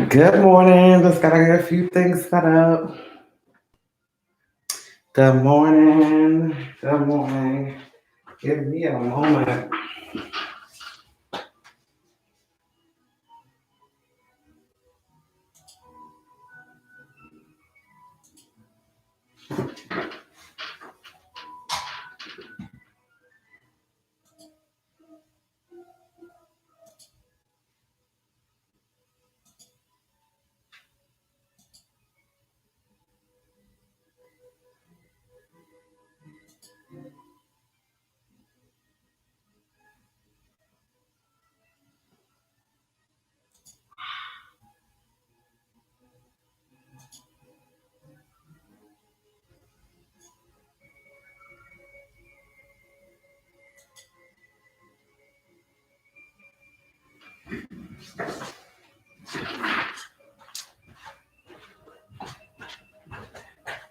Good morning. Just gotta get a few things set up. Good morning. Good morning. Give me a moment.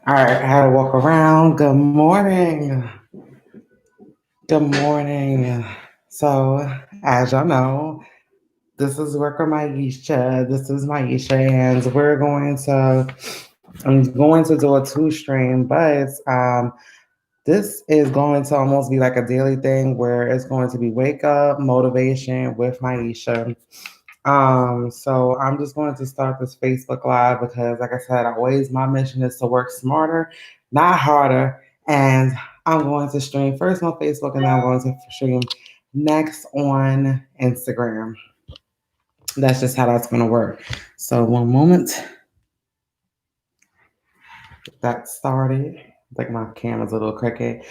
All right, I had to walk around. Good morning. Good morning. So, as y'all know, this is Worker Myesha. This is Myesha, and I'm going to do a two stream, but this is going to almost be like a daily thing where it's going to be wake up motivation with Myesha. So I'm just going to start this Facebook Live because, like I said, always my mission is to work smarter, not harder. And I'm going to stream first on Facebook and then I'm going to stream next on Instagram. That's just how that's going to work. So, one moment, get that started. I think my camera's a little crooked.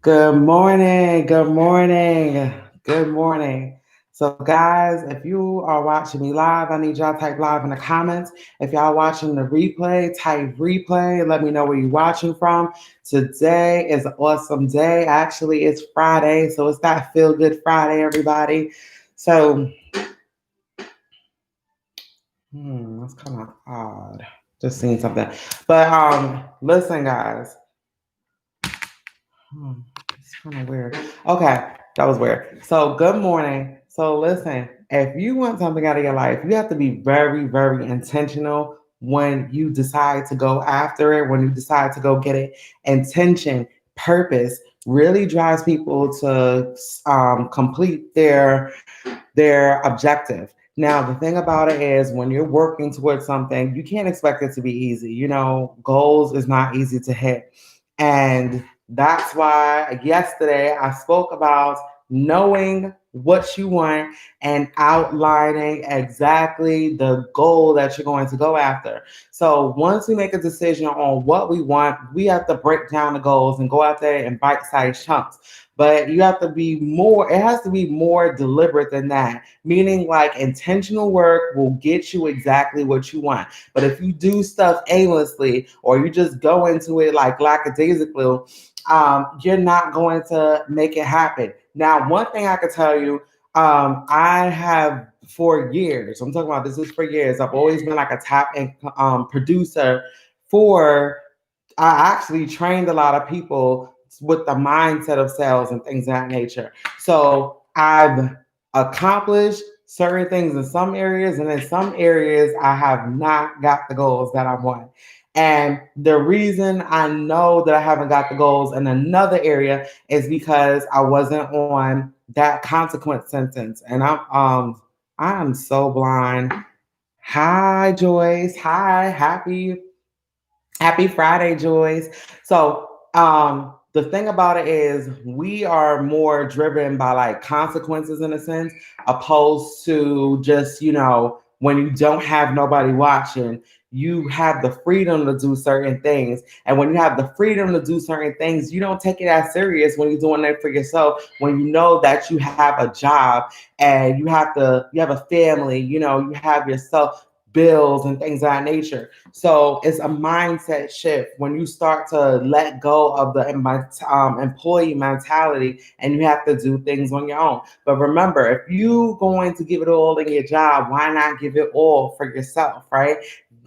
Good morning. Good morning. Good morning. So, guys, if you are watching me live, I need y'all to type live in the comments. If y'all watching the replay, type replay. Let me know where you're watching from. Today is an awesome day. Actually, it's Friday, so it's that Feel Good Friday, everybody. So, that's kind of odd. Just seeing something. But listen, guys. It's kind of weird. Okay, that was weird. So, good morning. So, listen, if you want something out of your life, you have to be very, very intentional when you decide to go after it, when you decide to go get it. Intention, purpose really drives people to complete their objective. Now, the thing about it is when you're working towards something, you can't expect it to be easy. You know, goals is not easy to hit. And that's why yesterday I spoke about knowing what you want and outlining exactly the goal that you're going to go after. So once we make a decision on what we want, we have to break down the goals and go out there in bite-sized chunks. But you have to be more, it has to be more deliberate than that. Meaning like intentional work will get you exactly what you want. But if you do stuff aimlessly or you just go into it like lackadaisically, you're not going to make it happen. Now, one thing I could tell you, I have for years, I'm talking about this is for years, I've always been like a top producer for, I actually trained a lot of people with the mindset of sales and things of that nature. So I've accomplished certain things in some areas, and in some areas, I have not got the goals that I want. And the reason I know that I haven't got the goals in another area is because I wasn't on that consequence sentence. And I am so blind. Hi, Joyce. Hi, happy Friday, Joyce. So, the thing about it is we are more driven by like consequences in a sense, opposed to just, when you don't have nobody watching, you have the freedom to do certain things. And when you have the freedom to do certain things, you don't take it as serious when you're doing it for yourself, when you know that you have a job and you have a family, you have yourself bills and things of that nature. So it's a mindset shift when you start to let go of the employee mentality and you have to do things on your own. But remember, if you going to give it all in your job, why not give it all for yourself, right?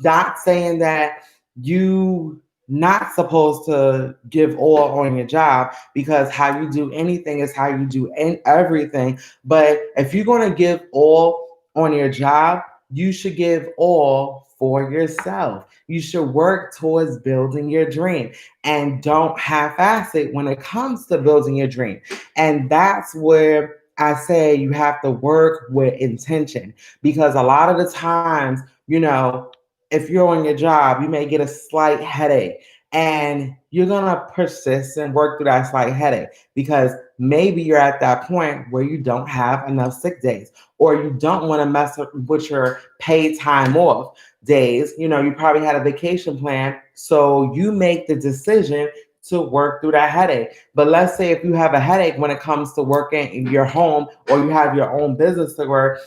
Not saying that you not supposed to give all on your job, because how you do anything is how you do everything. But if you're going to give all on your job, you should give all for yourself. You should work towards building your dream and don't half-ass it when it comes to building your dream. And that's where I say you have to work with intention, because a lot of the times, if you're on your job, you may get a slight headache, and you're going to persist and work through that slight headache because maybe you're at that point where you don't have enough sick days, or you don't want to mess up with your paid time off days. You probably had a vacation plan, so you make the decision to work through that headache. But let's say if you have a headache when it comes to working in your home, or you have your own business to work,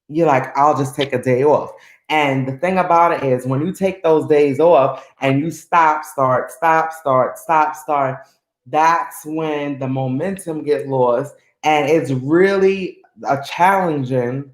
you're like, I'll just take a day off. And the thing about it is, when you take those days off and you stop, start, stop, start, stop, start, that's when the momentum gets lost. And it's really challenging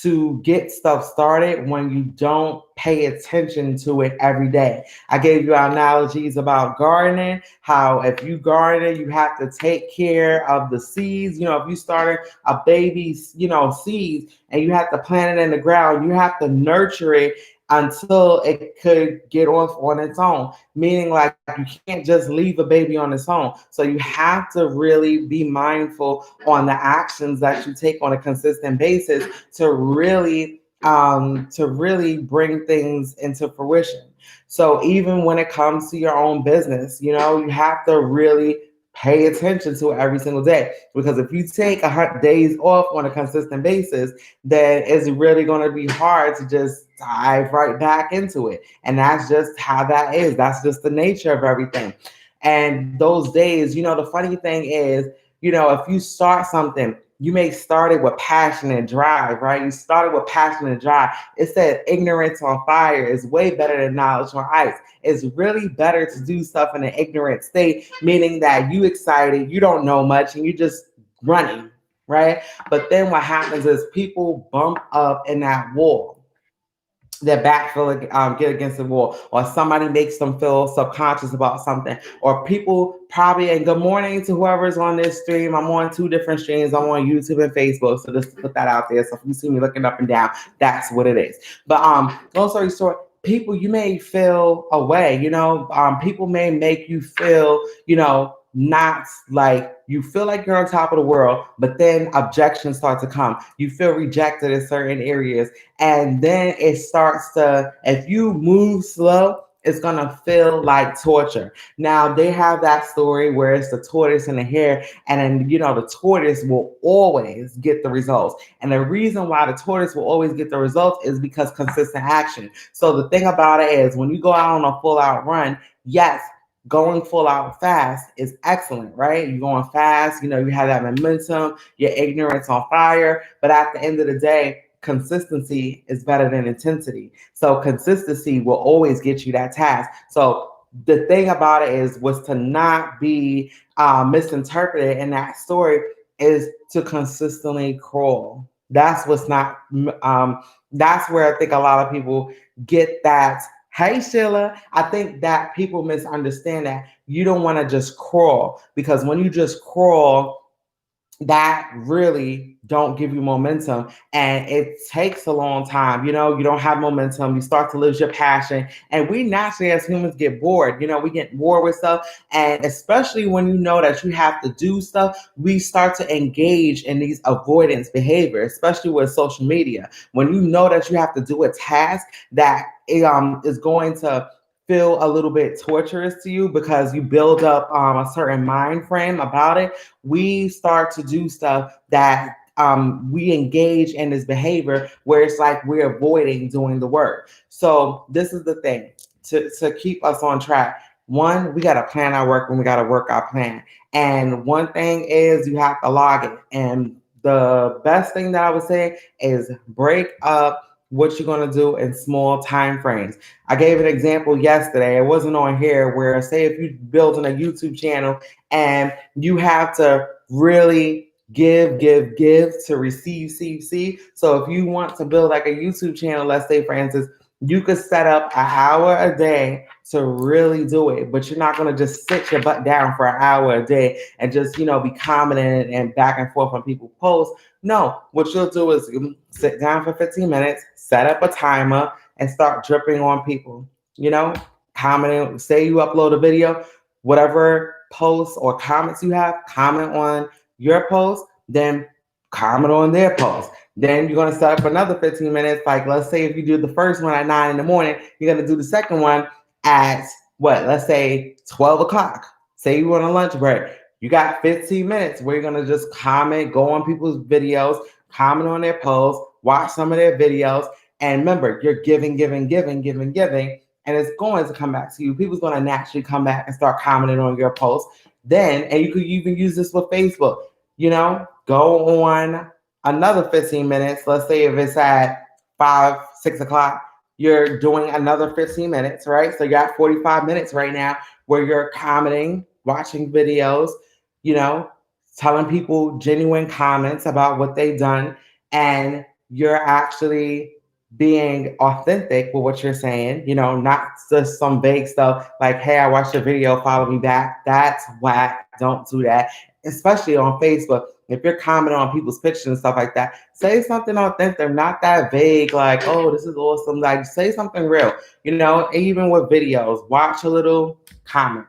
to get stuff started when you don't pay attention to it every day. I gave you analogies about gardening, how if you garden, you have to take care of the seeds. If you started a baby, seeds, and you have to plant it in the ground, you have to nurture it until it could get off on its own. Meaning, like, you can't just leave a baby on its own. So you have to really be mindful on the actions that you take on a consistent basis to really bring things into fruition. So even when it comes to your own business, you have to really pay attention to it every single day, because if you take 100 days off on a consistent basis, then it's really going to be hard to just dive right back into it. And that's just how that is. That's just the nature of everything. And those days, the funny thing is, if you start something, you may start it with passion and drive, right? You started with passion and drive. It said ignorance on fire is way better than knowledge on ice. It's really better to do stuff in an ignorant state, meaning that you excited, you don't know much, and you just running, right? But then what happens is people bump up in that wall, their back get against the wall, or somebody makes them feel subconscious about something, or people probably, and good morning to whoever's on this stream. I'm on 2 different streams. I'm on YouTube and Facebook, so just to put that out there. So if you see me looking up and down, that's what it is. But long story short, people, you may feel away, people may make you feel, not like you feel like you're on top of the world, but then objections start to come. You feel rejected in certain areas. And then it starts to, if you move slow, it's going to feel like torture. Now, they have that story where it's the tortoise and the hare, and then, the tortoise will always get the results. And the reason why the tortoise will always get the results is because consistent action. So the thing about it is, when you go out on a full out run, yes, going full out fast is excellent, right? You're going fast, you have that momentum, your ignorance on fire. But at the end of the day, consistency is better than intensity. So consistency will always get you that task. So the thing about it was to not be misinterpreted in that story is to consistently crawl. That's what's not, that's where I think a lot of people get that. Hey, Sheila, I think that people misunderstand that you don't want to just crawl, because when you just crawl, that really don't give you momentum, and it takes a long time. You don't have momentum, you start to lose your passion, and we naturally as humans get bored. We get bored with stuff, and especially when you know that you have to do stuff, we start to engage in these avoidance behavior, especially with social media. When you know that you have to do a task that is going to feel a little bit torturous to you because you build up a certain mind frame about it, we start to do stuff that we engage in this behavior where it's like we're avoiding doing the work. So this is the thing to keep us on track. One, we got to plan our work and we got to work our plan. And one thing is you have to log it. And the best thing that I would say is break up what you're going to do in small time frames. I gave an example yesterday. It wasn't on here, where say if you're building a YouTube channel and you have to really give to receive. So if you want to build like a YouTube channel, let's say for instance, You could set up an hour a day to really do it, but you're not going to just sit your butt down for an hour a day and just, be commenting and back and forth on people's posts. No, what you'll do is sit down for 15 minutes, set up a timer, and start dripping on people, you know, commenting. Say you upload a video, whatever posts or comments you have, comment on your post, then comment on their post. Then you're going to set up another 15 minutes. Like, let's say if you do the first one at 9 in the morning, you're going to do the second one at what? Let's say 12 o'clock. Say you want a lunch break. You got 15 minutes where you're going to just comment, go on people's videos, comment on their posts, watch some of their videos. And remember, you're giving, giving, giving, giving, giving. And it's going to come back to you. People's going to naturally come back and start commenting on your posts. Then, and you could even use this with Facebook, go on another 15 minutes. Let's say if it's at 5, 6 o'clock, you're doing another 15 minutes, right? So you got 45 minutes right now where you're commenting, watching videos, telling people genuine comments about what they've done. And you're actually being authentic with what you're saying, not just some vague stuff like, hey, I watched your video, follow me back. That's whack. Don't do that. Especially on Facebook. If you're commenting on people's pictures and stuff like that, say something authentic, not that vague, like, oh, this is awesome. Like, say something real, even with videos, watch a little, comment.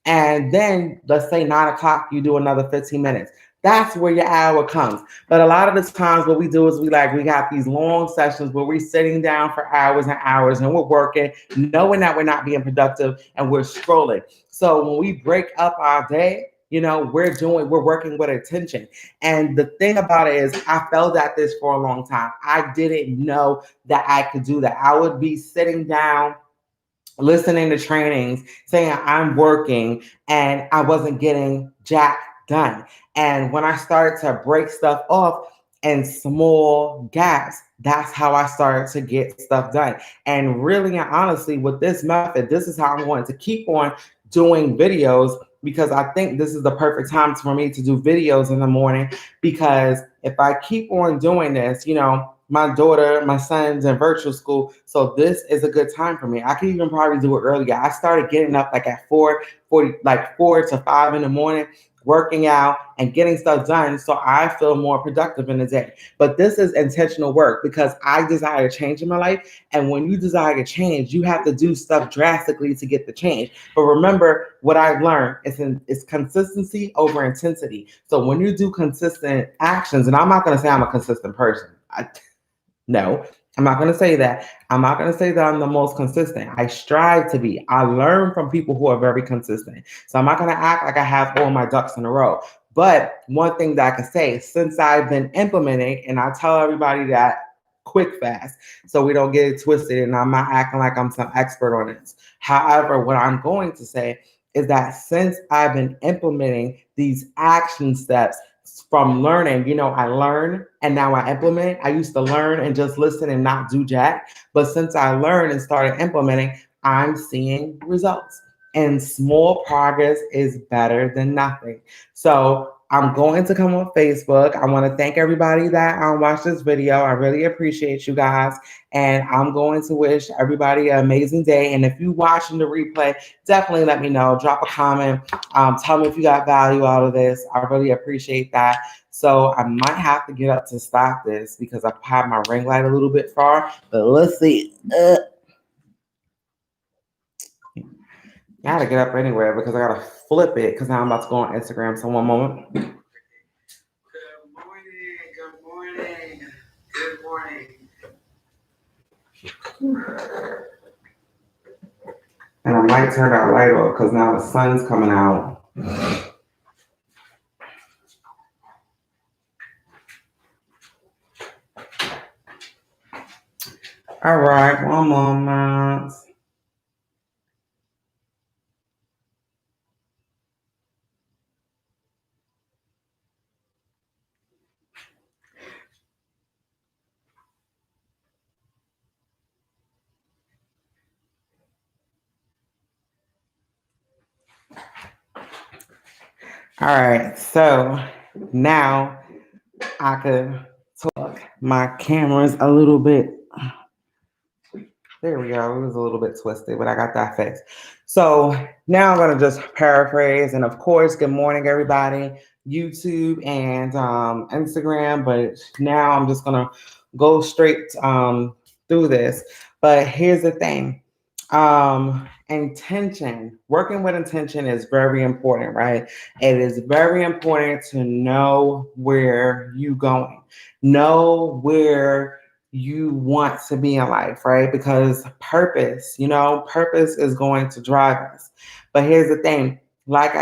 And then let's say 9 o'clock, you do another 15 minutes. That's where your hour comes. But a lot of the times what we do is we got these long sessions where we're sitting down for hours and hours and we're working, knowing that we're not being productive and we're scrolling. So when we break up our day, we're working with attention. And the thing about it is I felt at this for a long time. I didn't know that I could do that. I would be sitting down, listening to trainings, saying I'm working, and I wasn't getting jack done. And when I started to break stuff off in small gaps, that's how I started to get stuff done. And really and honestly, with this method, this is how I'm going to keep on doing videos, because I think this is the perfect time for me to do videos in the morning. Because if I keep on doing this, my daughter, my son's in virtual school, so this is a good time for me. I can even probably do it earlier. I started getting up like at 4:40, like 4 to 5 in the morning, working out and getting stuff done, so I feel more productive in the day. But this is intentional work because I desire change in my life. And when you desire to change, you have to do stuff drastically to get the change. But remember what I've learned is consistency over intensity. So when you do consistent actions, and I'm not going to say I'm a consistent person. No, I'm not going to say that. I'm not going to say that I'm the most consistent. I strive to be. I learn from people who are very consistent. So I'm not going to act like I have all my ducks in a row. But one thing that I can say, since I've been implementing, and I tell everybody that quick fast, so we don't get it twisted, and I'm not acting like I'm some expert on this. However, what I'm going to say is that since I've been implementing these action steps, from learning, I learn and now I implement. I used to learn and just listen and not do jack. But since I learned and started implementing, I'm seeing results. And small progress is better than nothing. So I'm going to come on Facebook. I want to thank everybody that watched this video. I really appreciate you guys. And I'm going to wish everybody an amazing day. And if you're watching the replay, definitely let me know. Drop a comment. Tell me if you got value out of this. I really appreciate that. So I might have to get up to stop this because I have my ring light a little bit far. But let's see. I gotta get up anywhere because I gotta flip it because now I'm about to go on Instagram. So one moment. Good morning. Good morning. And I might turn that light off because now the sun's coming out. All right, one moment. All right, so now I could talk. My camera's a little bit There we go. It was a little bit twisted, but I got that fixed. So now I'm going to just paraphrase. And of course, good morning, everybody, YouTube and Instagram. But now I'm just going to go straight through this. But here's the thing, intention, working with intention is very important, right? It is very important to know where you're going, know where you want to be in life, right? Because purpose, purpose is going to drive us. But here's the thing, like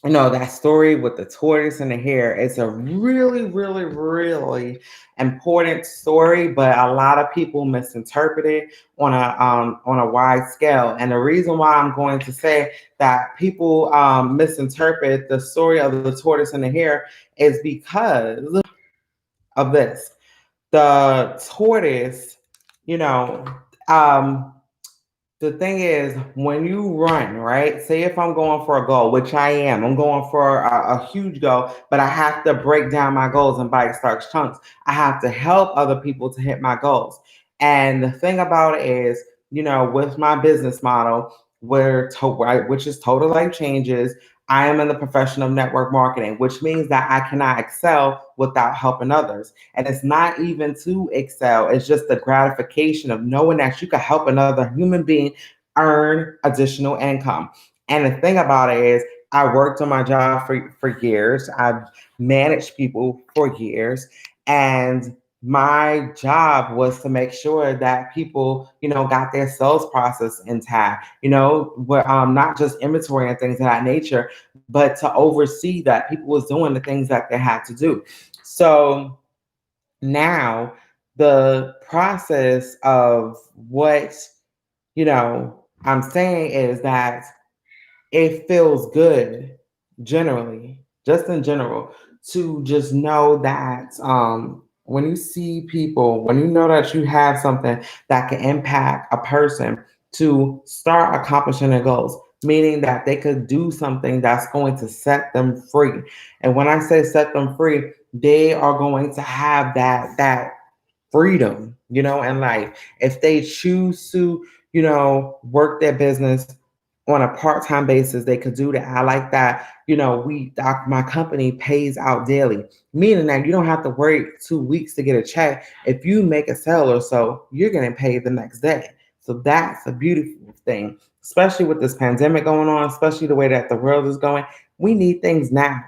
that story with the tortoise and the hare, it's a really, really, really important story, but a lot of people misinterpret it on a wide scale. And the reason why I'm going to say that people misinterpret the story of the tortoise and the hare is because of this. The tortoise, you know, um, the thing is, when you run, right? Say if I'm going for a goal, which I am, I'm going for a huge goal, but I have to break down my goals and bite stark chunks. I have to help other people to hit my goals. And the thing about it is, with my business model, which is total life changes, I am in the profession of network marketing, which means that I cannot excel without helping others. And it's not even to excel, it's just the gratification of knowing that you can help another human being earn additional income. And the thing about it is, I worked on my job for years. I've managed people for years. And my job was to make sure that people, got their sales process intact, not just inventory and things of that nature, but to oversee that people was doing the things that they had to do. So now the process of what, I'm saying is that it feels good generally, just in general, to just know that when you see people, when you know that you have something that can impact a person to start accomplishing their goals, meaning that they could do something that's going to set them free. And when I say set them free, they are going to have that freedom, in life. If they choose to, work their business on a part-time basis, they could do that. I like that. My company pays out daily, meaning that you don't have to wait 2 weeks to get a check. If you make a sale or so, you're getting paid the next day. So that's a beautiful thing, especially with this pandemic going on, especially the way that the world is going. We need things now,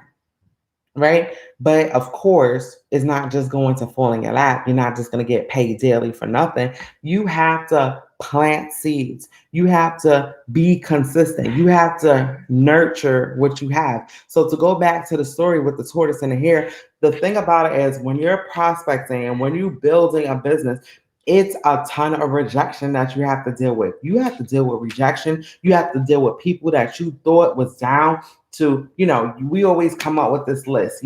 right? But of course, it's not just going to fall in your lap. You're not just going to get paid daily for nothing. You have to plant seeds. You have to be consistent. You have to nurture what you have. So to go back to the story with the tortoise and the hare, the thing about it is when you're prospecting and when you're building a business, it's a ton of rejection that you have to deal with. You have to deal with rejection. You have to deal with people that you thought was down to, we always come up with this list,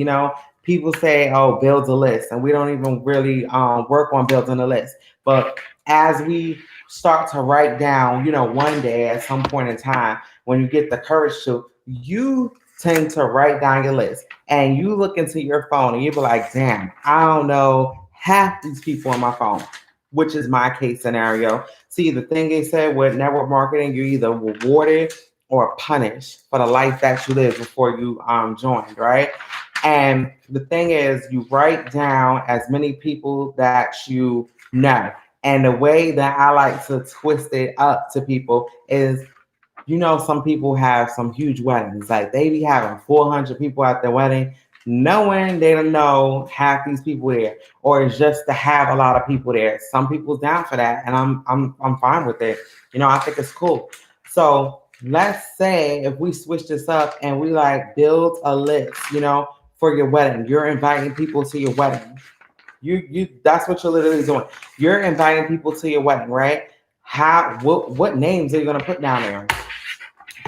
people say, oh, build a list. And we don't even really work on building a list. But as we start to write down, one day at some point in time, when you get the courage to, you tend to write down your list and you look into your phone and you be like, damn, I don't know half these people on my phone, which is my case scenario. See, the thing they said with network marketing, you're either rewarded or punished for the life that you lived before you joined, right? And the thing is, you write down as many people that you know. And the way that I like to twist it up to people is, some people have some huge weddings. Like they be having 400 people at their wedding, knowing they don't know half these people there, or it's just to have a lot of people there. Some people's down for that, and I'm fine with it. I think it's cool. So let's say if we switch this up and we like build a list, for your wedding. You're inviting people to your wedding. You that's what you're literally doing. You're inviting people to your wedding, right? What names are you gonna put down there?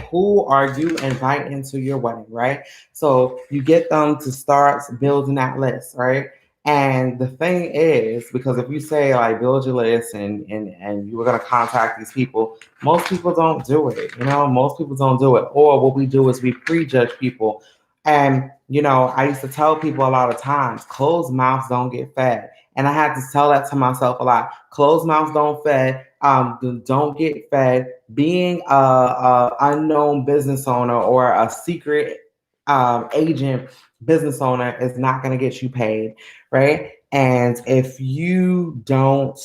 Who are you inviting to your wedding, right? So you get them to start building that list, right? And the thing is, because if you say like build your list and you were gonna contact these people, most people don't do it. Most people don't do it. Or what we do is we prejudge people. And I used to tell people a lot of times, closed mouths don't get fed. And I had to tell that to myself a lot. Closed mouths don't fed. Don't get fed. Being a unknown business owner or a secret agent business owner is not going to get you paid, right? And if you don't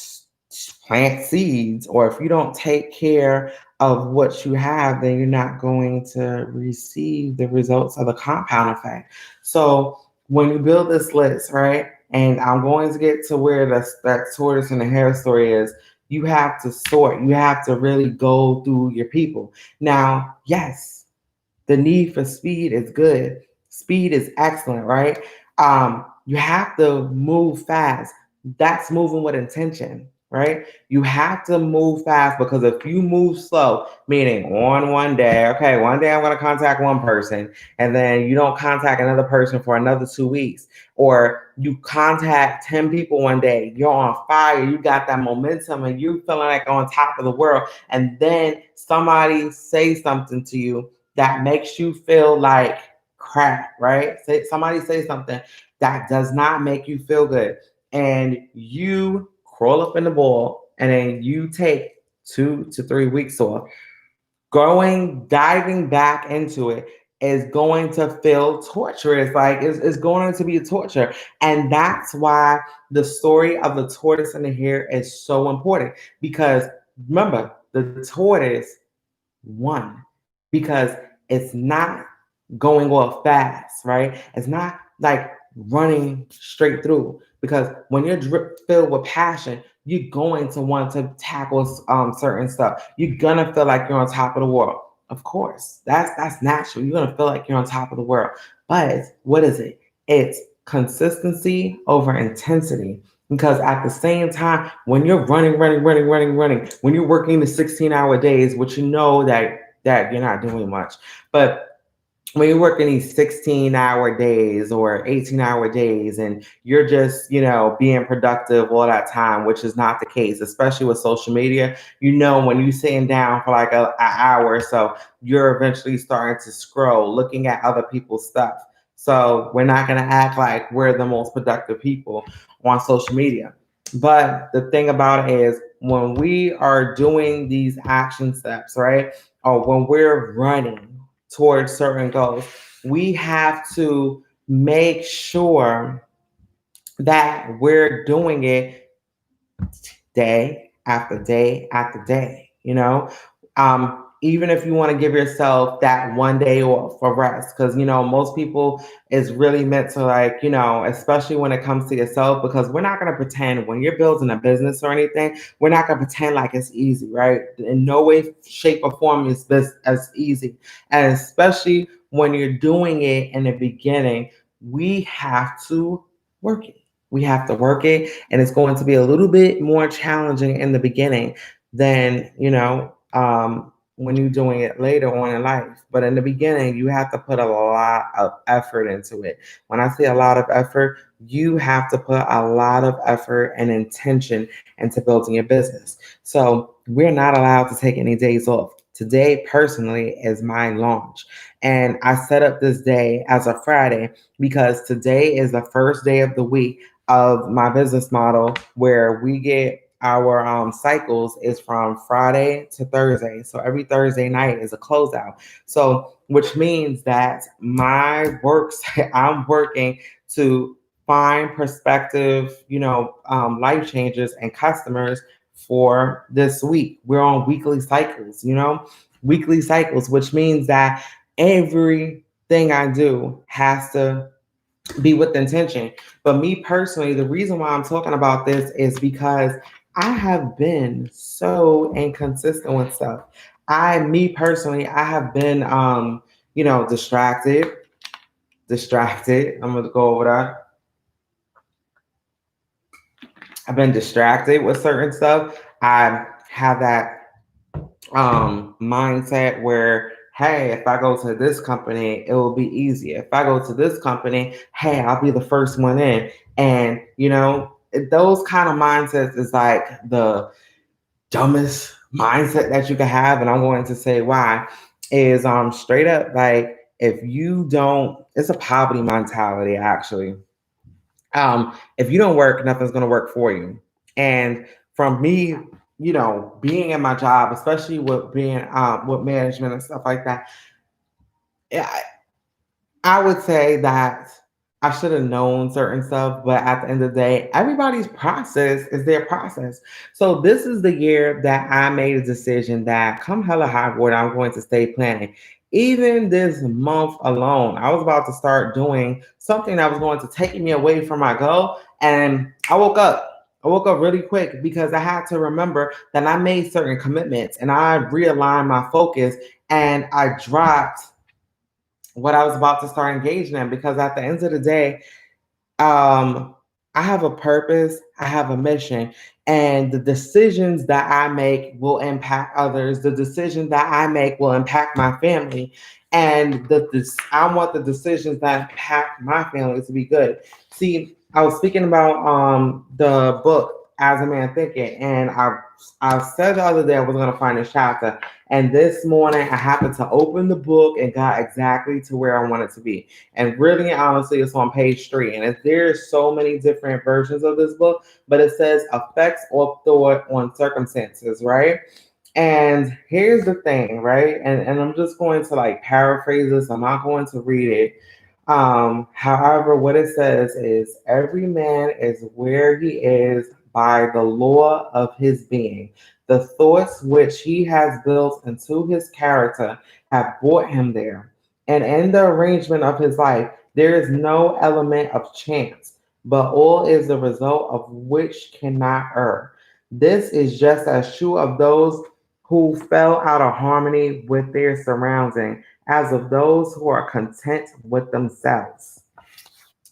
plant seeds or if you don't take care of what you have, then you're not going to receive the results of the compound effect. So when you build this list, right, and I'm going to get to where that tortoise and the hare story is, you have to sort, you have to really go through your people. Now, yes, the need for speed is good. Speed is excellent, right? You have to move fast. That's moving with intention, right? You have to move fast because if you move slow, meaning on one day, okay, one day I'm going to contact one person, and then you don't contact another person for another 2 weeks, or you contact 10 people one day, you're on fire, you got that momentum, and you feeling like on top of the world, and then somebody say something to you that makes you feel like crap, right? Somebody say something that does not make you feel good, and you crawl up in the ball, and then you take 2 to 3 weeks off. Diving back into it is going to feel torturous. Like it's going to be a torture. And that's why the story of the tortoise and the hare is so important. Because remember, the tortoise one because it's not going off fast, right? It's not like running straight through because when you're filled with passion, you're going to want to tackle certain stuff. You're gonna feel like you're on top of the world. Of course, that's natural. You're gonna feel like you're on top of the world. But what is it? It's consistency over intensity. Because at the same time, when you're running, when you're working the 16-hour days, which you know that you're not doing much, but when you're working these 16-hour days or 18-hour days and you're just, being productive all that time, which is not the case, especially with social media, when you're sitting down for like an hour or so, you're eventually starting to scroll, looking at other people's stuff. So we're not going to act like we're the most productive people on social media. But the thing about it is when we are doing these action steps, right? Or when we're running towards certain goals, we have to make sure that we're doing it day after day after day, even if you want to give yourself that one day off for rest, because most people is really meant to, like, especially when it comes to yourself, because we're not going to pretend when you're building a business or anything, we're not going to pretend like it's easy, right? In no way, shape, or form is this as easy. And especially when you're doing it in the beginning, we have to work it. We have to work it, and it's going to be a little bit more challenging in the beginning than, when you're doing it later on in life. But in the beginning, you have to put a lot of effort into it. When I say a lot of effort, you have to put a lot of effort and intention into building your business. So we're not allowed to take any days off. Today, personally, is my launch. And I set up this day as a Friday because today is the first day of the week of my business model where we get our cycles is from Friday to Thursday. So every Thursday night is a closeout. So which means that my works, I'm working to find prospective, life changers and customers for this week. We're on weekly cycles, weekly cycles, which means that everything I do has to be with intention. But me personally, the reason why I'm talking about this is because I have been so inconsistent with stuff. Me personally, I have been, distracted. Distracted. I'm gonna go over that. I've been distracted with certain stuff. I have that mindset where, hey, if I go to this company, it will be easy. If I go to this company, hey, I'll be the first one in. And those kind of mindsets is like the dumbest mindset that you can have, and I'm going to say why. Is straight up, like, if you don't, it's a poverty mentality actually. If you don't work, nothing's going to work for you. And from me, being in my job, especially with being with management and stuff like that, I, I would say that I should have known certain stuff, but at the end of the day, everybody's process is their process. So this is the year that I made a decision that come hella high water, I'm going to stay planning. Even this month alone, I was about to start doing something that was going to take me away from my goal. And I woke up. I woke up really quick because I had to remember that I made certain commitments and I realigned my focus and I dropped what I was about to start engaging in because at the end of the day, um, I have a purpose, I have a mission, and the decisions that I make will impact others. The decisions that I make will impact my family, and I want the decisions that impact my family to be good. See, I was speaking about the book As a Man Thinking, and I said the other day I was going to find a chapter, and this morning I happened to open the book and got exactly to where I wanted to be. And really, honestly, it's on page 3. And there's so many different versions of this book, but it says effects of thought on circumstances, right? And here's the thing, right? And I'm just going to like paraphrase this. I'm not going to read it. However, what it says is every man is where he is by the law of his being. The thoughts which he has built into his character have brought him there. And in the arrangement of his life, there is no element of chance, but all is the result of which cannot err. This is just as true of those who fell out of harmony with their surroundings as of those who are content with themselves.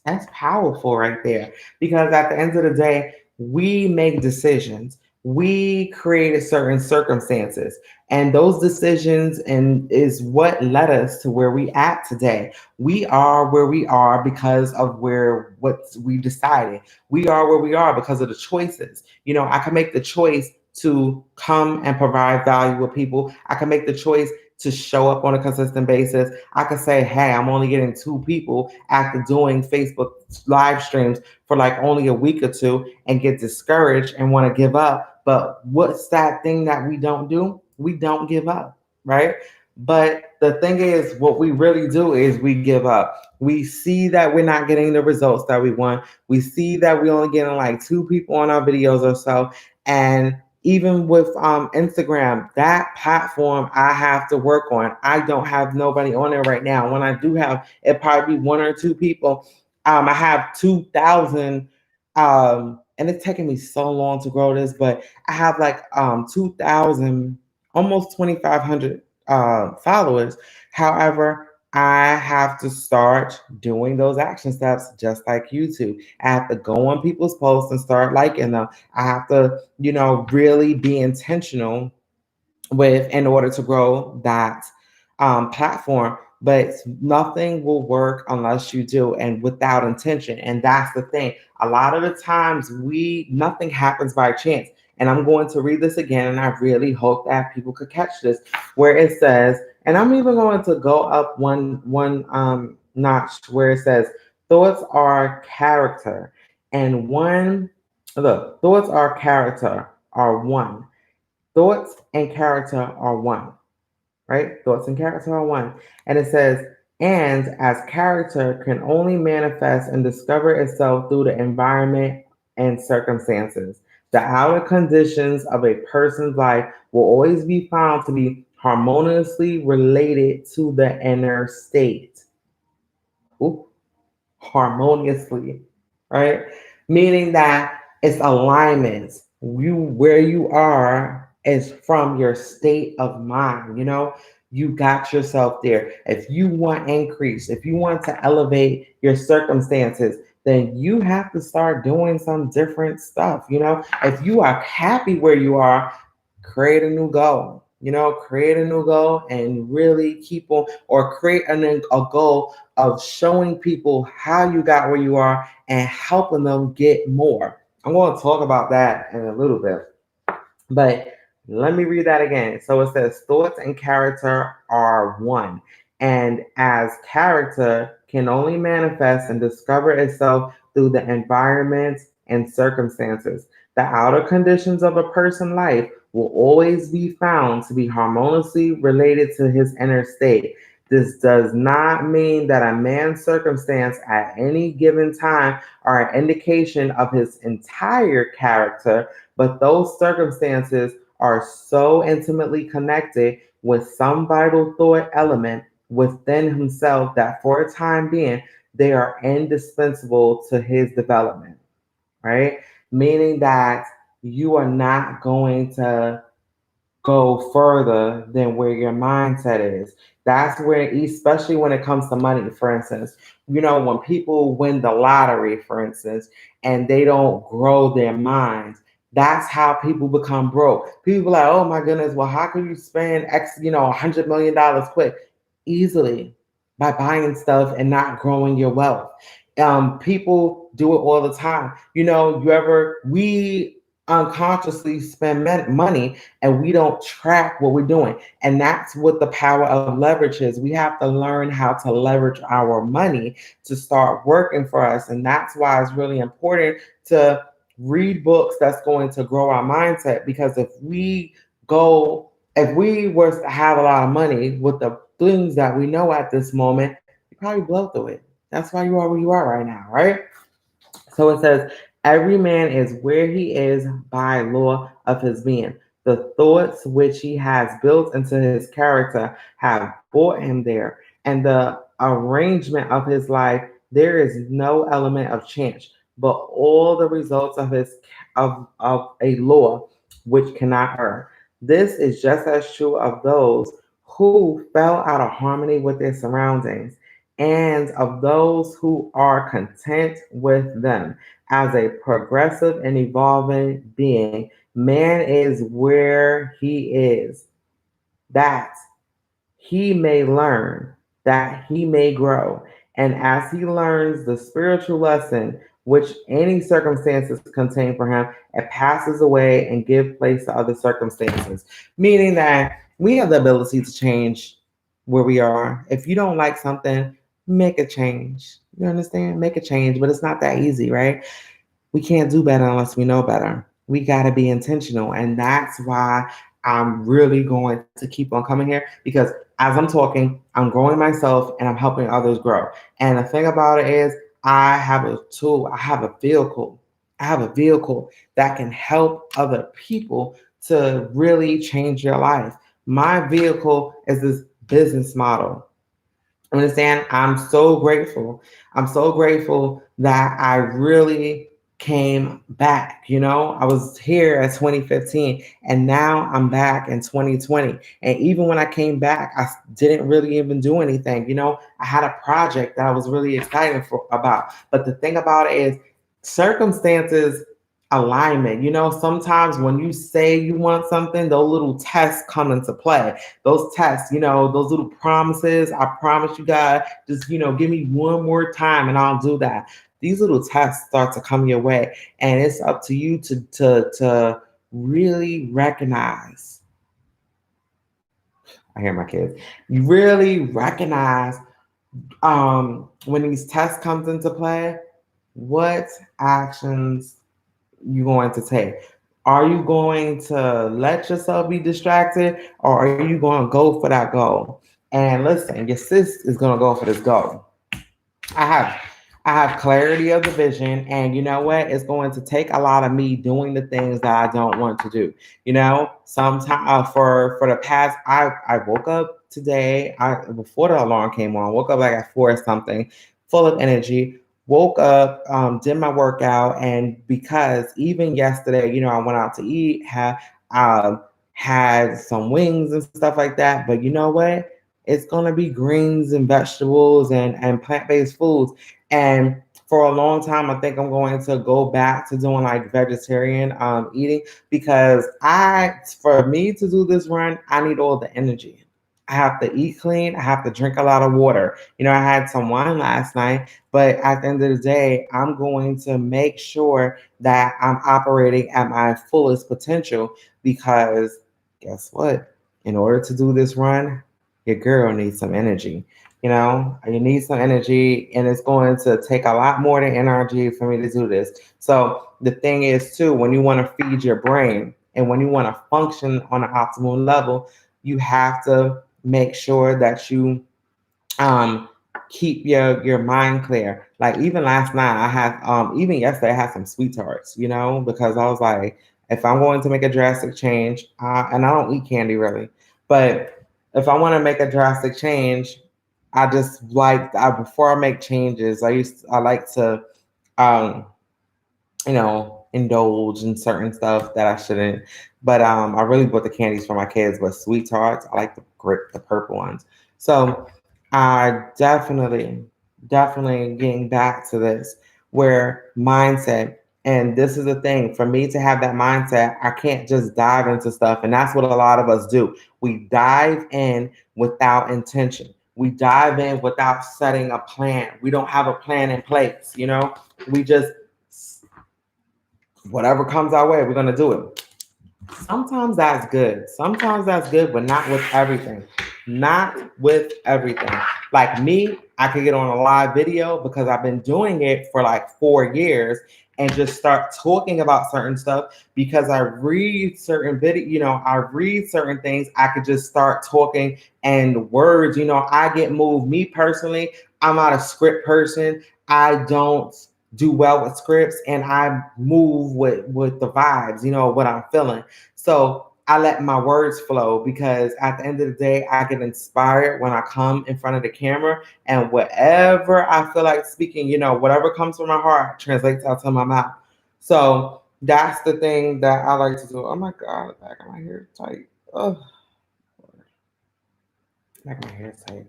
That's powerful right there. Because at the end of the day, we make decisions. We created certain circumstances. And those decisions and is what led us to where we at today. We are where we are because of where what we decided. We are where we are because of the choices. I can make the choice to come and provide value with people. I can make the choice to show up on a consistent basis. I could say, hey, I'm only getting 2 people after doing Facebook live streams for like only a week or two and get discouraged and want to give up. But what's that thing that we don't do? We don't give up, right? But the thing is, what we really do is we give up. We see that we're not getting the results that we want. We see that we only getting like 2 people on our videos or so. And even with Instagram, that platform I have to work on. I don't have nobody on there right now. When I do have, it probably be 1 or 2 people. I have 2,000, and it's taking me so long to grow this, but I have like 2,000, almost 2,500 followers. However, I have to start doing those action steps just like YouTube. I have to go on people's posts and start liking them. I have to, really be intentional with in order to grow that platform. But nothing will work unless you do and without intention. And that's the thing. A lot of the times nothing happens by chance. And I'm going to read this again, and I really hope that people could catch this, where it says, and I'm even going to go up one notch where it says, thoughts are character, and one look, thoughts are character are one. Thoughts and character are one, right? Thoughts and character are one. And it says, and as character can only manifest and discover itself through the environment and circumstances, the outer conditions of a person's life will always be found to be harmoniously related to the inner state. Ooh, harmoniously, right? Meaning that it's alignment. Where you are is from your state of mind. You got yourself there. If you want increase, if you want to elevate your circumstances, then you have to start doing some different stuff. If you are happy where you are, create a new goal. Create a new goal and really keep on, or create a goal of showing people how you got where you are and helping them get more. I'm going to talk about that in a little bit, but let me read that again. So it says thoughts and character are one, and as character can only manifest and discover itself through the environments and circumstances. The outer conditions of a person's life will always be found to be harmoniously related to his inner state. This does not mean that a man's circumstance at any given time are an indication of his entire character, but those circumstances are so intimately connected with some vital thought element within himself that for a time being, they are indispensable to his development, right? Meaning that you are not going to go further than where your mindset is. That's where, especially when it comes to money, for instance, when people win the lottery, for instance, and they don't grow their minds, that's how people become broke. People are like, oh my goodness, well, how can you spend $100 million quick? Easily by buying stuff and not growing your wealth. People do it all the time. We unconsciously spend money and we don't track what we're doing. And that's what the power of leverage is. We have to learn how to leverage our money to start working for us. And that's why it's really important to read books that's going to grow our mindset. Because if we were to have a lot of money with the things that we know at this moment, you probably blow through it. That's why you are where you are right now, right? So it says, every man is where he is by law of his being. The thoughts which he has built into his character have brought him there. And the arrangement of his life, there is no element of chance, but all the results of of a law which cannot err. This is just as true of those who fell out of harmony with their surroundings and of those who are content with them. As a progressive and evolving being, man is where he is, that he may learn, that he may grow. And as he learns the spiritual lesson which any circumstances contain for him, it passes away and give place to other circumstances. Meaning that we have the ability to change where we are. If you don't like something, make a change. You understand? Make a change, but it's not that easy, right? We can't do better unless we know better. We got to be intentional. And that's why I'm really going to keep on coming here because as I'm talking, I'm growing myself and I'm helping others grow. And the thing about it is, I have a tool, I have a vehicle. I have a vehicle that can help other people to really change your life. My vehicle is this business model. Understand? I'm so grateful. I'm so grateful that I really came back. I was here at 2015 and now I'm back in 2020. And even when I came back, I didn't really even do anything. I had a project that I was really excited about. But the thing about it is circumstances alignment. Sometimes when you say you want something, those little tests come into play. Those tests, those little promises. I promise you, God, just give me one more time and I'll do that. These little tests start to come your way, and it's up to you to really recognize. I hear my kids. You really recognize when these tests comes into play, what actions you going to take? Are you going to let yourself be distracted or are you going to go for that goal? And listen, your sis is going to go for this goal. I have I have clarity of the vision, and you know what? It's going to take a lot of me doing the things that I don't want to do. Sometimes for the past, I woke up today. I before the alarm came on, woke up like at 4 or something, full of energy. Woke up, did my workout, and because even yesterday, I went out to eat, um, had some wings and stuff like that. But you know what? It's gonna be greens and vegetables and plant-based foods. And for a long time, I think I'm going to go back to doing like vegetarian eating because for me to do this run, I need all the energy. I have to eat clean. I have to drink a lot of water. I had some wine last night, but at the end of the day, I'm going to make sure that I'm operating at my fullest potential because guess what? In order to do this run, your girl needs some energy. You need some energy, and it's going to take a lot more than energy for me to do this. So the thing is, too, when you want to feed your brain and when you want to function on an optimal level, you have to make sure that you um keep your mind clear. Like even last night I had even yesterday I had some sweet tarts, because I was like, if I'm going to make a drastic change, and I don't eat candy really, but if I want to make a drastic change, I just like before I make changes, I like to um indulge in certain stuff that I shouldn't. But I really bought the candies for my kids, but sweet tarts, I like the purple ones. So I definitely getting back to this where mindset. And this is the thing for me to have that mindset, I can't just dive into stuff. And that's what a lot of us do. We dive in without intention. We dive in without setting a plan. We don't have a plan in place, we just whatever comes our way, we're going to do it. Sometimes that's good. Sometimes that's good, but not with everything. Not with everything. Like me, I could get on a live video because I've been doing it for like 4 years and just start talking about certain stuff because I read certain video, I read certain things. I could just start talking and words, I get moved. Me personally, I'm not a script person. I don't do well with scripts and I move with the vibes, what I'm feeling. So I let my words flow because at the end of the day, I get inspired when I come in front of the camera and whatever I feel like speaking, whatever comes from my heart translates out to my mouth. So that's the thing that I like to do. Oh my God, back of my hair is tight. Oh, back of my hair is tight.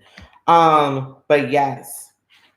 But yes,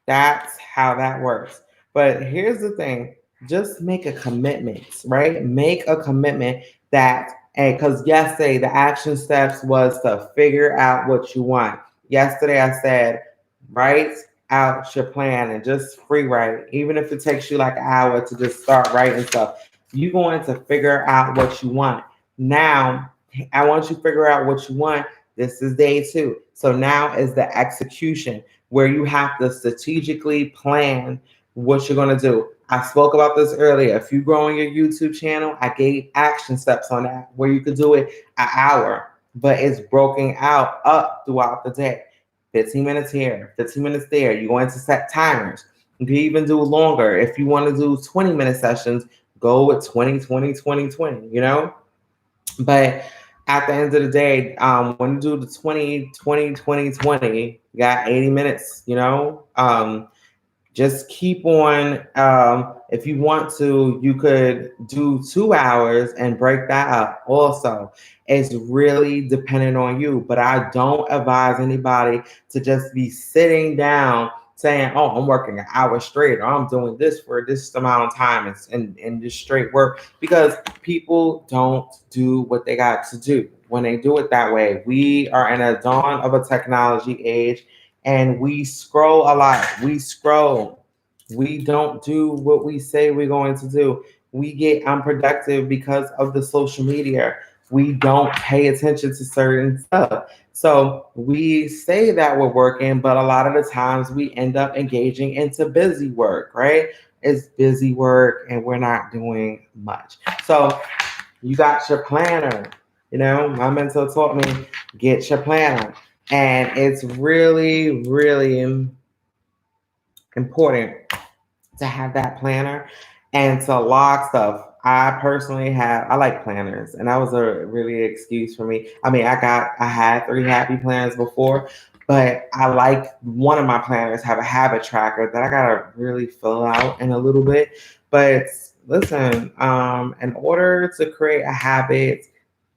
that's how that works. But here's the thing, just make a commitment, right? Make a commitment that, and because yesterday the action steps was to figure out what you want. Yesterday I said, write out your plan and just free write, even if it takes you like an hour to just start writing stuff. You're going to figure out what you want. Now, I want you to figure out what you want. This is day 2. So now is the execution where you have to strategically plan what you're going to do. I spoke about this earlier. If you grow on your YouTube channel, I gave action steps on that where you could do it an hour, but it's broken out up throughout the day. 15 minutes here, 15 minutes there. You're going to set timers. You can even do longer. If you want to do 20-minute sessions, go with 20, 20, 20, 20, But at the end of the day, when you do the 20, 20, 20, 20, you got 80 minutes, just keep on. If you want to, you could do 2 hours and break that up. Also, it's really dependent on you. But I don't advise anybody to just be sitting down saying, "Oh, I'm working an hour straight, or I'm doing this for this amount of time and just straight work," because people don't do what they got to do when they do it that way. We are in a dawn of a technology age and we scroll a lot. We scroll. We don't do what we say we're going to do. We get unproductive because of the social media. We don't pay attention to certain stuff. So we say that we're working, but a lot of the times we end up engaging into busy work, right? It's busy work and we're not doing much. So you got your planner. My mentor taught me, get your planner. And it's really, really important to have that planner and to log stuff. I like planners, and that was a really excuse for me. I mean, I had 3 happy planners before, but I like one of my planners have a habit tracker that I gotta really fill out in a little bit. But listen, in order to create a habit,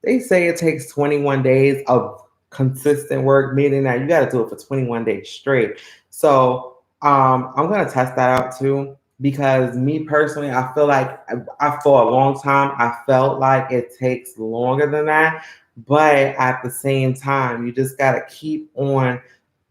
they say it takes 21 days of consistent work, meaning that you got to do it for 21 days straight. So I'm going to test that out too, because me personally, I feel like for a long time, I felt like it takes longer than that. But at the same time, you just got to keep on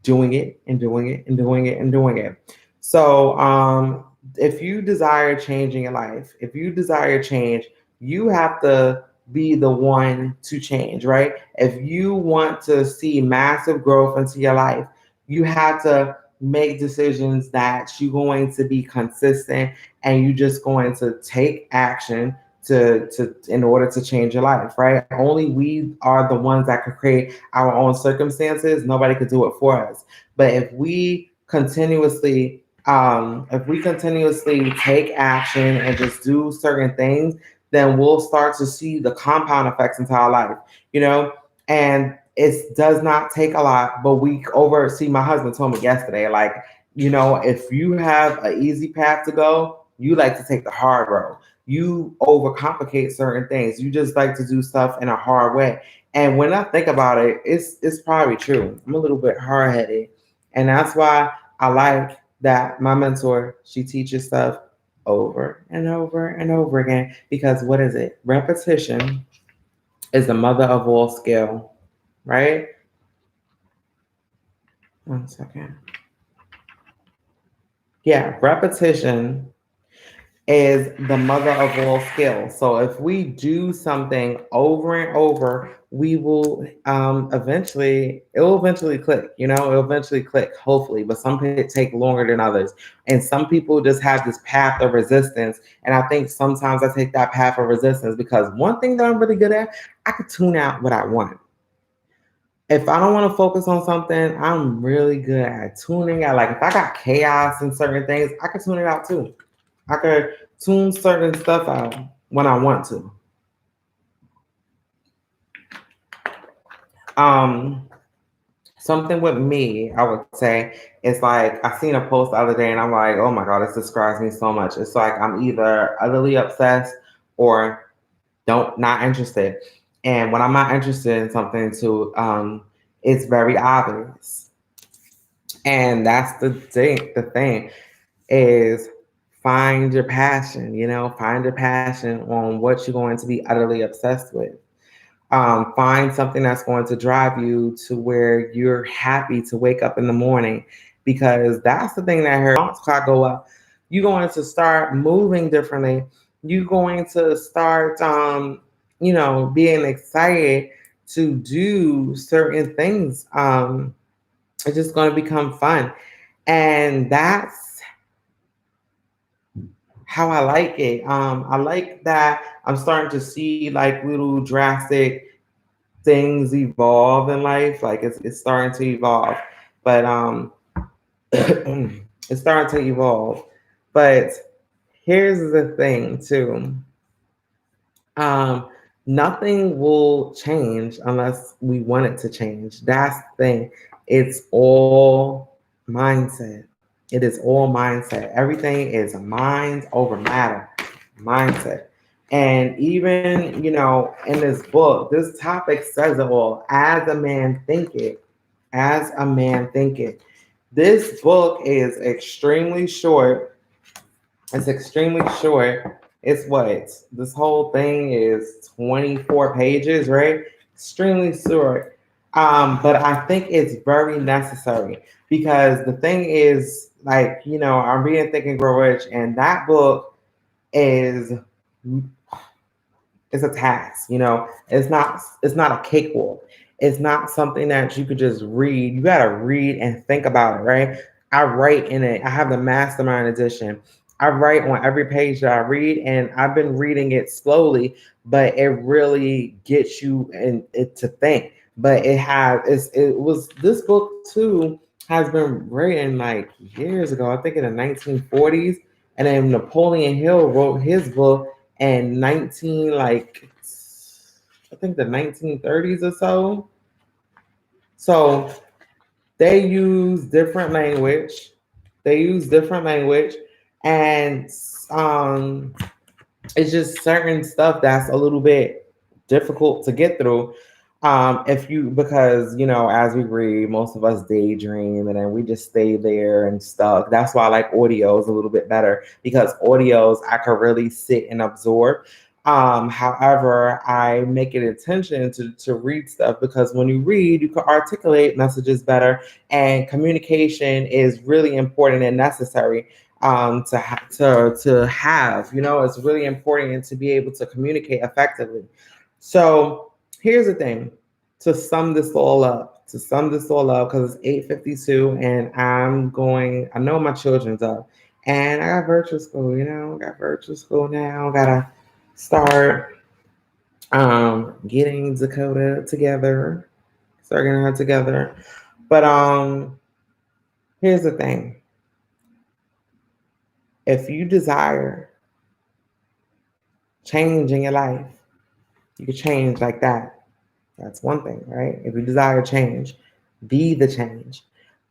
doing it and doing it and doing it and doing it. So if you desire change in your life, if you desire change, you have to be the one to change, right? If you want to see massive growth into your life, You have to make decisions that you're going to be consistent and you're just going to take action to in order to change your life, right? Only we are the ones that could create our own circumstances. Nobody could do it for us. But if we continuously take action and just do certain things, then we'll start to see the compound effects into our life, you know? And it does not take a lot, but we over see my husband told me yesterday, like, if you have an easy path to go, you like to take the hard road. You overcomplicate certain things. You just like to do stuff in a hard way. And when I think about it, it's probably true. I'm a little bit hard headed. And that's why I like that my mentor, she teaches stuff over and over and over again. Because what is it? Repetition is the mother of all skill, right? One second. Yeah, repetition is the mother of all skill. So if we do something over and over, we will it will eventually click, it'll eventually click, hopefully, but some people take longer than others. And some people just have this path of resistance. And I think sometimes I take that path of resistance because one thing that I'm really good at, I could tune out what I want. If I don't want to focus on something, I'm really good at tuning out. Like if I got chaos in certain things, I can tune it out too. I could tune certain stuff out when I want to. Um, Something with me, I would say, it's like I seen a post the other day and I'm like, oh my God, this describes me so much. It's like I'm either utterly obsessed or don't not interested. And when I'm not interested in something too, it's very obvious. And that's the thing is find your passion, find your passion on what you're going to be utterly obsessed with. Find something that's going to drive you to where you're happy to wake up in the morning, because that's the thing that her clock go up. You're going to start moving differently. You're going to start, being excited to do certain things. It's just going to become fun. And that's how I like it. I like that I'm starting to see like little drastic things evolve in life. Like it's starting to evolve, but it's starting to evolve. But here's the thing too. Um, Nothing will change unless we want it to change. That's the thing. It's all mindset. It is all mindset. Everything is mind over matter, mindset. And even, in this book, this topic says it all. As a man thinketh, as a man thinketh. This book is extremely short. It's extremely short. It's what? This whole thing is 24 pages, right? Extremely short. But I think it's very necessary because the thing is, like, I'm reading Think and Grow Rich, and that book is it's a task. It's not a cakewalk. It's not something that you could just read. You got to read and think about it, right? I write in it. I have the mastermind edition. I write on every page that I read, and I've been reading it slowly, but it really gets you and it to think. But it was this book too has been written like years ago. I think in the 1940s, and then Napoleon Hill wrote his book and 19 like I think the 1930s or so. So they use different language. They use different language, and um, it's just certain stuff that's a little bit difficult to get through. If you because as we read, most of us daydream and then we just stay there and stuck. That's why I like audios a little bit better, because audios I could really sit and absorb. However, I make it intention to read stuff, because when you read, you can articulate messages better, and communication is really important and necessary to have. It's really important to be able to communicate effectively. So here's the thing, to sum this all up. to sum this all up, because it's 8:52 and I know my children's up. And I got virtual school, I got virtual school now. Gotta start getting Dakota together. Start getting her together. But here's the thing. If you desire change in your life, you can change like that. That's one thing, right? If you desire change, be the change.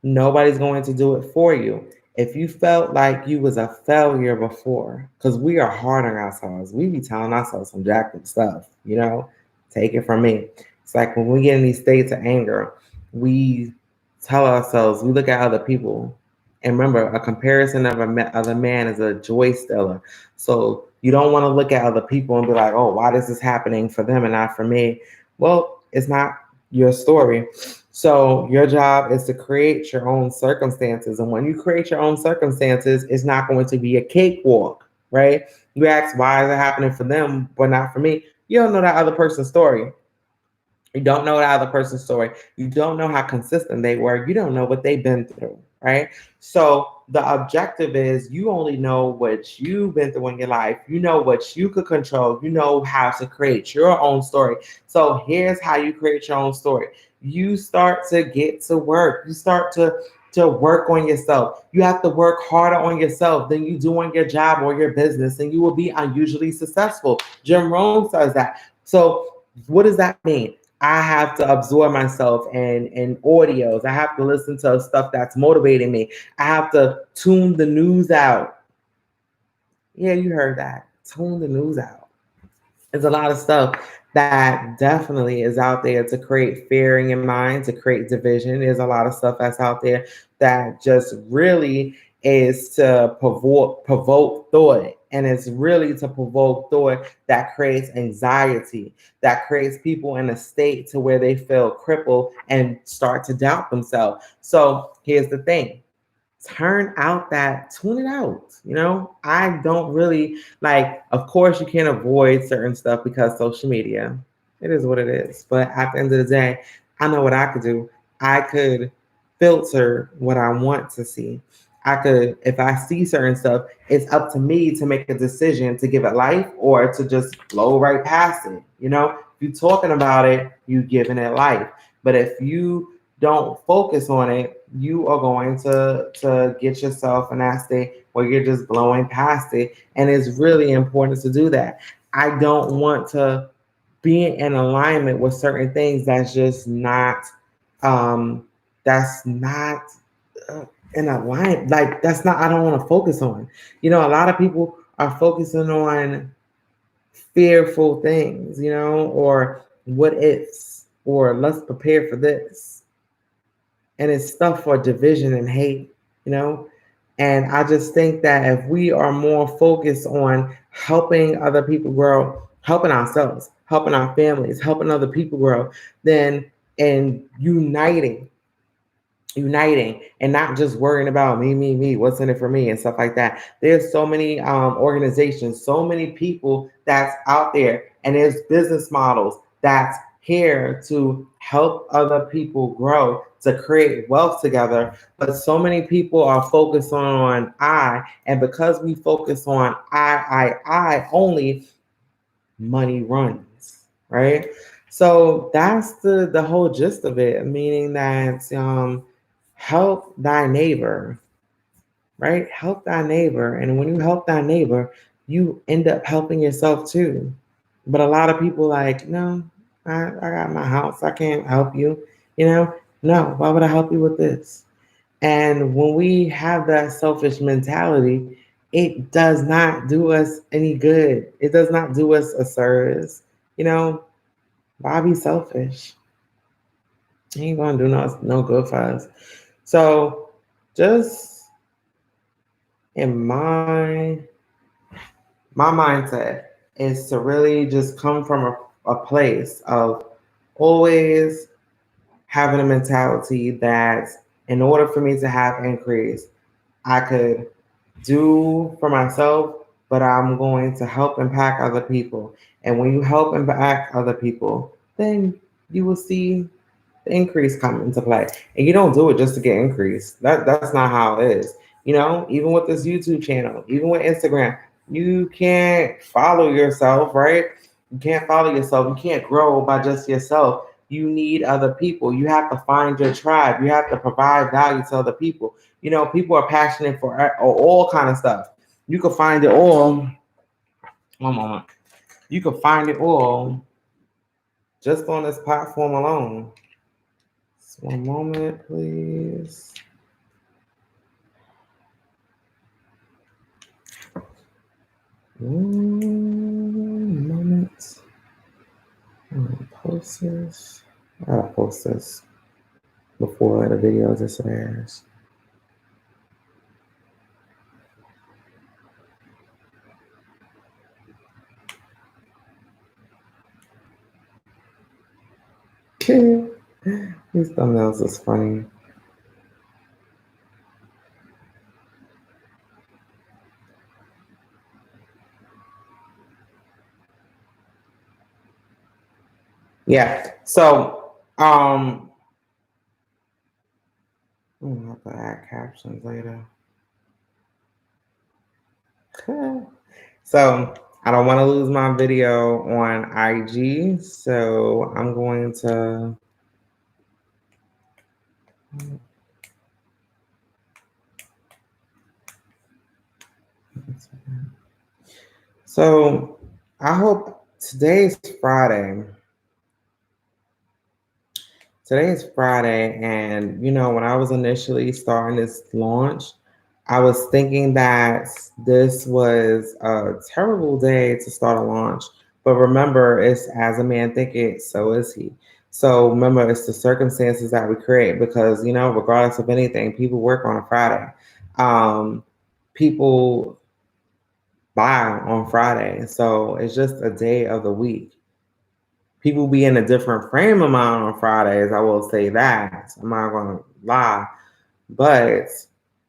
Nobody's going to do it for you. If you felt like you was a failure before, because we are hard on ourselves, we be telling ourselves some jacked up stuff, take it from me. It's like when we get in these states of anger, we tell ourselves, we look at other people, and remember, a comparison of other man is a joy stealer. So you don't want to look at other people and be like, oh, why is this happening for them and not for me? Well, it's not your story. So your job is to create your own circumstances. And when you create your own circumstances, it's not going to be a cakewalk, right? You ask, why is it happening for them, but not for me? You don't know that other person's story. You don't know the other person's story. You don't know how consistent they were. You don't know what they've been through, right? So the objective is you only know what you've been through in your life. You know what you could control. You know how to create your own story. So here's how you create your own story. You start to get to work. You start to work on yourself. You have to work harder on yourself than you do on your job or your business, and you will be unusually successful. Jim Rohn says that. So what does that mean? I have to absorb myself in audios. I have to listen to stuff that's motivating me. I have to tune the news out. Yeah, you heard that. Tune the news out. There's a lot of stuff that definitely is out there to create fear in your mind, to create division. There's a lot of stuff that's out there that just really is to provoke thought. And it's really to provoke thought that creates anxiety, that creates people in a state to where they feel crippled and start to doubt themselves. So here's the thing. Tune it out. I don't really like, of course, you can't avoid certain stuff because social media, it is what it is. But at the end of the day, I know what I could do. I could filter what I want to see. I could, if I see certain stuff, it's up to me to make a decision to give it life or to just blow right past it. If you're talking about it, you giving it life. But if you don't focus on it, you are going to get yourself in that state where you're just blowing past it. And it's really important to do that. I don't want to be in alignment with certain things that's not in alignment. Like that's not, I don't want to focus on. A lot of people are focusing on fearful things, or what ifs, or let's prepare for this. And it's stuff for division and hate, And I just think that if we are more focused on helping other people grow, helping ourselves, helping our families, helping other people grow, then and uniting and not just worrying about me, what's in it for me and stuff like that. There's so many organizations, so many people that's out there, and there's business models that's here to help other people grow, to create wealth together. But so many people are focused on I, and because we focus on I only, money runs, right? So that's the whole gist of it, meaning that help thy neighbor, right? Help thy neighbor. And when you help thy neighbor, you end up helping yourself too. But a lot of people like, no, I got my house. I can't help you. No, why would I help you with this? And when we have that selfish mentality, it does not do us any good. It does not do us a service. Why be selfish? It ain't gonna do no good for us. So just in my mindset is to really just come from a place of always having a mentality that in order for me to have increase, I could do for myself, but I'm going to help impact other people. And when you help impact other people, then you will see the increase come into play. And you don't do it just to get increase. That's not how it is. You know, even with this YouTube channel, even with Instagram, you can't follow yourself, right? You can't follow yourself. You can't grow by just yourself. You need other people. You have to find your tribe. You have to provide value to other people. You know, people are passionate for all kind of stuff. You can find it all. One moment. You can find it all just on this platform alone. Just one moment, please. One moment. Post this. I gotta post this before the video disappears. These thumbnails is funny. Yeah. So I'm gonna have to add captions later. So I don't want to lose my video on IG, so I'm going to so I hope today's Friday. Today is Friday, and you know, when I was initially starting this launch, I was thinking that this was a terrible day to start a launch. But remember, it's as a man thinketh, so is he. So remember, it's the circumstances that we create because, you know, regardless of anything, people work on a Friday. People buy on Friday. So it's just a day of the week. People be in a different frame of mind on Fridays. I will say that. I'm not going to lie. But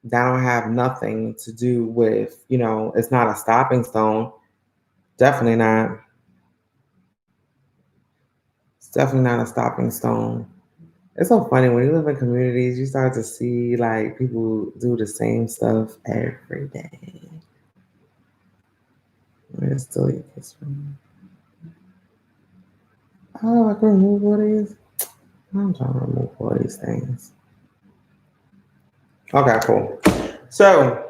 that don't have nothing to do with, you know, it's not a stopping stone. Definitely not. It's definitely not a stopping stone. It's so funny when you live in communities, you start to see like people do the same stuff every day. Let's delete this one. Oh, I can remove all these. I'm trying to remove all these things. Okay, cool. So,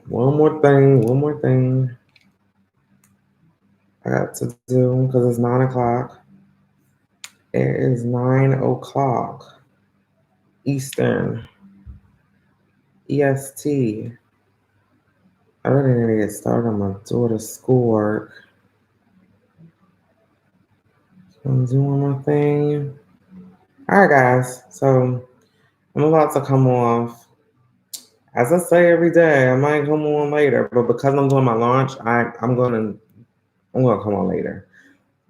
one more thing I got to do because it's 9 o'clock. It is 9 o'clock Eastern, EST. I really need to get started on my daughter's schoolwork. So I'm doing my thing. All right, guys. So I'm about to come off. As I say every day, I might come on later, but because I'm doing my launch, I'm gonna come on later.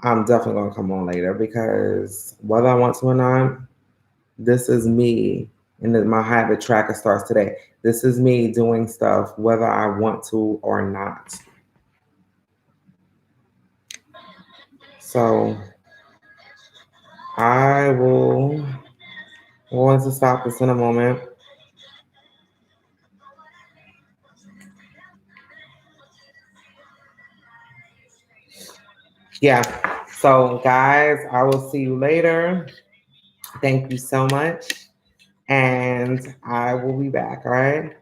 I'm definitely gonna come on later because whether I want to or not, this is me, and my habit tracker starts today. This is me doing stuff whether I want to or not. So I will going to stop this in a moment. Yeah. So guys, I will see you later. Thank you so much. And I will be back. All right.